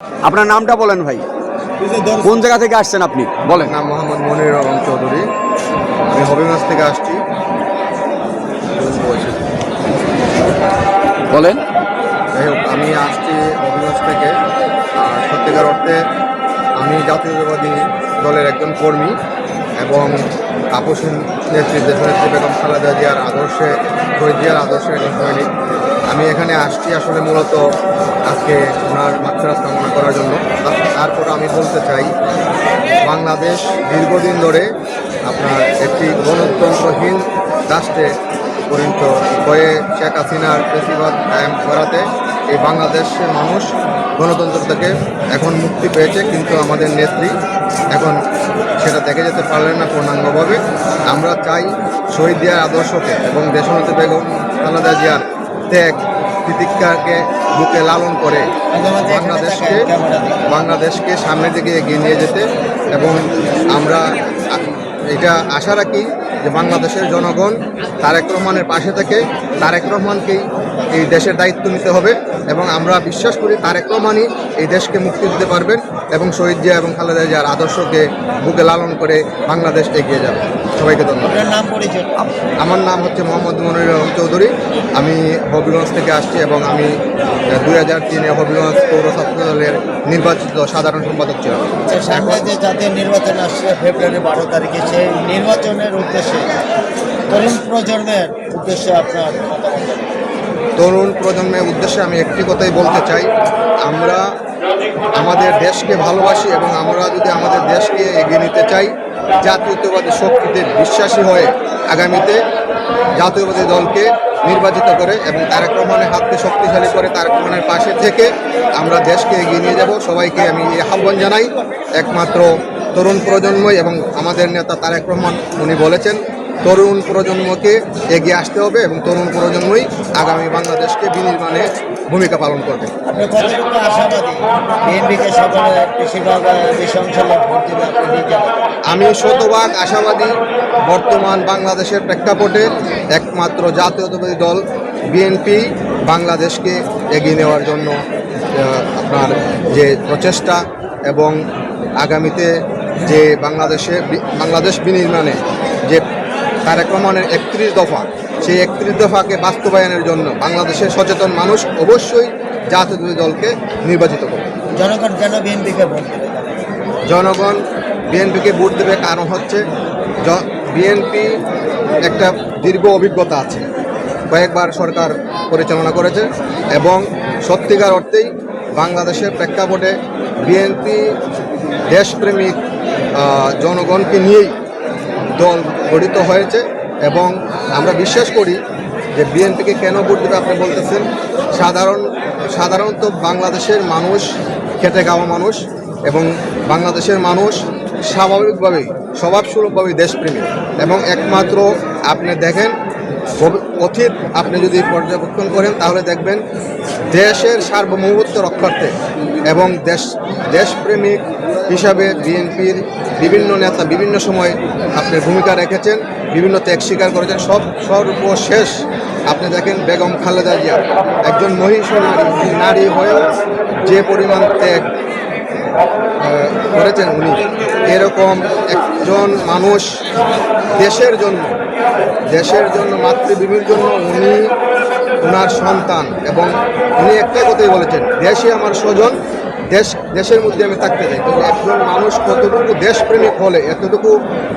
আপনার নামটা বলেন ভাই, কোন জায়গা থেকে আসছেন আপনি বলেন? নাম মোহাম্মদ মনির আলম চৌধুরী। আমি হবিগঞ্জ থেকে আসছি। বলেন। যাই হোক, আমি আসছি হবিগঞ্জ থেকে। আর সত্যিকার অর্থে আমি জাতীয়তাবাদী দলের একজন কর্মী এবং আপসীন নেত্রী দেশনেত্রী বেগম খালেদা জিয়ার আদর্শে, শহীদ জিয়ার আদর্শের একজন সৈনিক। আমি এখানে আসছি আসলে মূলত আজকে ওনার মাগফিরাত কামনা করার জন্য। তারপর আমি বলতে চাই, বাংলাদেশ দীর্ঘদিন ধরে আপনার একটি গণতন্ত্রহীন রাষ্ট্রে পরিণত হয়ে শেখ হাসিনার বেশিরভাগ কায়েম করাতে এই বাংলাদেশের মানুষ গণতন্ত্র থেকে এখন মুক্তি পেয়েছে, কিন্তু আমাদের নেত্রী এখন সেটা দেখে যেতে পারলেন না পূর্ণাঙ্গভাবে। আমরা চাই শহীদ জিয়ার আদর্শকে এবং দেশনেত্রী বেগম খালেদা জিয়ার ত্যাগ তিতিক্ষাকে বুকে লালন করে বাংলাদেশকে সামনের দিকে এগিয়ে নিয়ে যেতে। এবং আমরা এটা আশা রাখি যে বাংলাদেশের জনগণ তারেক রহমানের পাশে থেকে তারেক রহমানকেই এই দেশের দায়িত্ব নিতে হবে এবং আমরা বিশ্বাস করি তারেক রহমানই এই দেশকে মুক্তি দিতে পারবেন এবং শহীদ জিয়া এবং খালেদা জিয়ার আদর্শকে বুকে লালন করে বাংলাদেশ এগিয়ে যাবে। সবাইকে ধন্যবাদ। আমার নাম হচ্ছে মোহাম্মদ মনির আলম চৌধুরী। আমি হবিগঞ্জ থেকে আসছি এবং আমি 2003-এ হবিগঞ্জ পৌর ছাত্র দলের নির্বাচিত সাধারণ সম্পাদক ছিলাম। সামনে যে জাতীয় নির্বাচন আসছে ফেব্রুয়ারি 12 তারিখে, সেই নির্বাচনের উদ্দেশ্যে তরুণ প্রজন্মের উদ্দেশ্যে আপনার মতামত? তরুণ প্রজন্মের উদ্দেশ্যে আমি একটি কথাই বলতে চাই, আমরা আমাদের দেশকে ভালোবাসি এবং আমরা যদি আমাদের দেশকে এগিয়ে নিতে চাই, জাতীয়তাবাদী শক্তিতে বিশ্বাসী হয়ে আগামীতে জাতীয়বাদী দলকে নির্বাচিত করে এবং তারেক রহমানের হাতকে শক্তিশালী করে তারেক রহমানের পাশে থেকে আমরা দেশকে এগিয়ে নিয়ে যাব। সবাইকে আমি আহ্বান জানাই, একমাত্র তরুণ প্রজন্মই এবং আমাদের নেতা তারেক রহমান উনি বলেছেন তরুণ প্রজন্মকে এগিয়ে আসতে হবে এবং তরুণ প্রজন্মই আগামী বাংলাদেশকে বিনির্মাণে ভূমিকা পালন করবে। আপনি কতটুকু আশাবাদী বিএনপিকে সকলে বেশিরভাগ বেশি অংশ ভোট দেবে আপনি নিজে? আমি শতভাগ আশাবাদী। বর্তমান বাংলাদেশের প্রেক্ষাপটে একমাত্র জাতীয়তাবাদী দল বিএনপি বাংলাদেশকে এগিয়ে নেওয়ার জন্য আপনার যে প্রচেষ্টা এবং আগামীতে যে বাংলাদেশ বিনির্মাণে যে তারেক রহমানের 31 দফা, সেই 31 দফাকে বাস্তবায়নের জন্য বাংলাদেশের সচেতন মানুষ অবশ্যই জাতীয়তাবাদী দলকে নির্বাচিত করবে। জনগণ কেন বিএনপিকে ভোট দেবে? জনগণ বিএনপিকে ভোট দেবে কারণ হচ্ছে বিএনপি একটা দীর্ঘ অভিজ্ঞতা আছে, কয়েকবার সরকার পরিচালনা করেছে এবং সত্যিকার অর্থেই বাংলাদেশের প্রেক্ষাপটে বিএনপি দেশপ্রেমিক জনগণকে নিয়েই দল গঠিত হয়েছে এবং আমরা বিশ্বাস করি যে বিএনপিকে কেন ভোট দেবে আপনি বলতেছেন, সাধারণত বাংলাদেশের মানুষ খেটে খাওয়া মানুষ এবং বাংলাদেশের মানুষ স্বাভাবিকভাবেই স্বভাবসুলভভাবেই দেশপ্রেমী এবং একমাত্র আপনি দেখেন অতীত আপনি যদি পর্যবেক্ষণ করেন তাহলে দেখবেন দেশের সার্বভৌমত্ব রক্ষার্থে এবং দেশপ্রেমিক হিসাবে বিএনপির বিভিন্ন নেতা বিভিন্ন সময় আপনার ভূমিকা রেখেছেন, বিভিন্ন ত্যাগ স্বীকার করেছেন। সর্বশেষ আপনি দেখেন বেগম খালেদা জিয়া একজন মহিষী নারী হয়েও যে পরিমাণ ত্যাগ করেছেন উনি, এরকম একজন মানুষ দেশের জন্য মাতৃভূমির জন্য উনি ওনার সন্তান এবং উনি একটা কথাই বলেছেন, দেশে আমার স্বজন, দেশের মধ্যে আমি থাকতে চাই। তো একজন মানুষ কতটুকু দেশপ্রেমিক হলে এতটুকু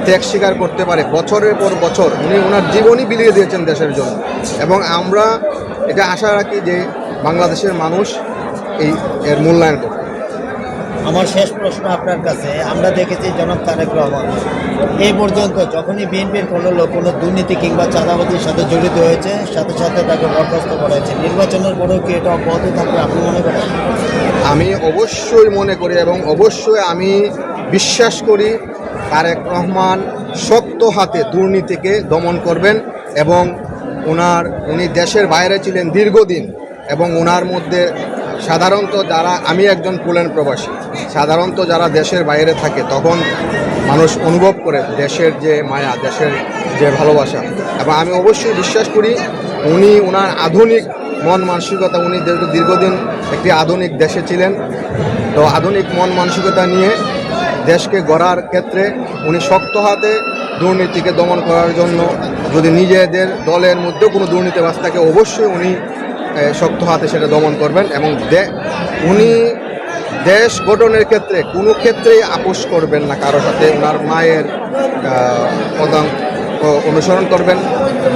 ত্যাগ স্বীকার করতে পারে, বছরের পর বছর উনি ওনার জীবনই বিলিয়ে দিয়েছেন দেশের জন্য এবং আমরা এটা আশা রাখি যে বাংলাদেশের মানুষ এর মূল্যায়ন করবে। আমার শেষ প্রশ্ন আপনার কাছে, আমরা দেখেছি জনাব তারেক রহমান এই পর্যন্ত যখনই বিএনপির কোনো লোক কোনো দুর্নীতি কিংবা চাঁদাবাজির সাথে জড়িত হয়েছে সাথে সাথে তাকে বরখাস্ত করা হয়েছে, নির্বাচনের পরেও কি এটা অব্যাহত থাকবে আপনি মনে করেন? আমি অবশ্যই মনে করি এবং অবশ্যই আমি বিশ্বাস করি তারেক রহমান শক্ত হাতে দুর্নীতিকে দমন করবেন এবং উনি দেশের বাইরে ছিলেন দীর্ঘদিন এবং ওনার মধ্যে সাধারণত আমি একজন পোল্যান্ড প্রবাসী, সাধারণত যারা দেশের বাইরে থাকে তখন মানুষ অনুভব করে দেশের যে মায়া, দেশের যে ভালোবাসা এবং আমি অবশ্যই বিশ্বাস করি ওনার আধুনিক মন মানসিকতা, উনি দীর্ঘদিন একটি আধুনিক দেশে ছিলেন, তো আধুনিক মন মানসিকতা নিয়ে দেশকে গড়ার ক্ষেত্রে উনি শক্ত হাতে দুর্নীতিকে দমন করার জন্য, যদি নিজেদের দলের মধ্যেও কোনো দুর্নীতিবাজ থাকে অবশ্যই উনি শক্ত হাতে সেটা দমন করবেন, এবং উনি দেশ গঠনের ক্ষেত্রে কোনো ক্ষেত্রেই আপোষ করবেন না কারোর সাথে। ওনার মায়ের পদাঙ্ক অনুসরণ করবেন,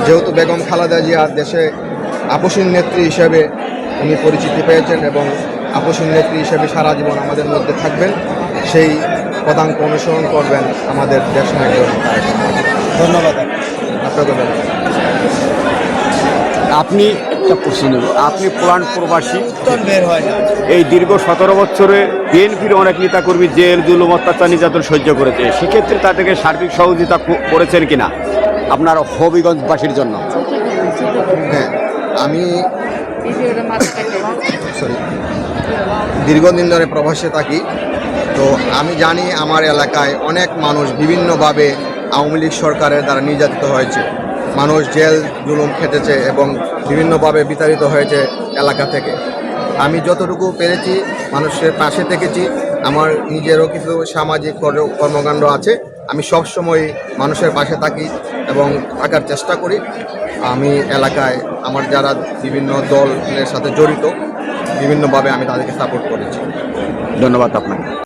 যেহেতু বেগম খালেদা জিয়া দেশে আপোষহীন নেত্রী হিসেবে উনি পরিচিতি পেয়েছেন এবং আপোষহীন নেত্রী হিসেবে সারা জীবন আমাদের মধ্যে থাকবেন, সেই পদাঙ্ক অনুসরণ করবেন আমাদের দেশ নায়ক। ধন্যবাদ। আপনাকে ধন্যবাদ। আপনি একটা প্রশ্ন নেব, আপনি পুরান প্রবাসী, উত্তর বের হয় না। এই দীর্ঘ 17 বছরে বিএনপির অনেক নেতাকর্মী জেল, জুলুম, অত্যাচার, নির্যাতন সহ্য করেছে। সেক্ষেত্রে তাদেরকে সার্বিক সহযোগিতা করেছেন কিনা আপনার হবিগঞ্জবাসীর জন্য? হ্যাঁ, আমি দীর্ঘদিন ধরে প্রবাসে থাকি, তো আমি জানি আমার এলাকায় অনেক মানুষ বিভিন্নভাবে আওয়ামী লীগ সরকারের দ্বারা নির্যাতিত হয়েছে। মানুষ জেল জুলুম খেটেছে এবং বিভিন্নভাবে বিতাড়িত হয়েছে এলাকা থেকে। আমি যতটুকু পেরেছি মানুষের পাশে থেকেছি। আমার নিজেরও কিছু সামাজিক কর্মকাণ্ড আছে, আমি সবসময় মানুষের পাশে থাকি এবং থাকার চেষ্টা করি। আমি এলাকায় আমার যারা বিভিন্ন দলের সাথে জড়িত, বিভিন্নভাবে আমি তাদেরকে সাপোর্ট করেছি। ধন্যবাদ আপনাকে।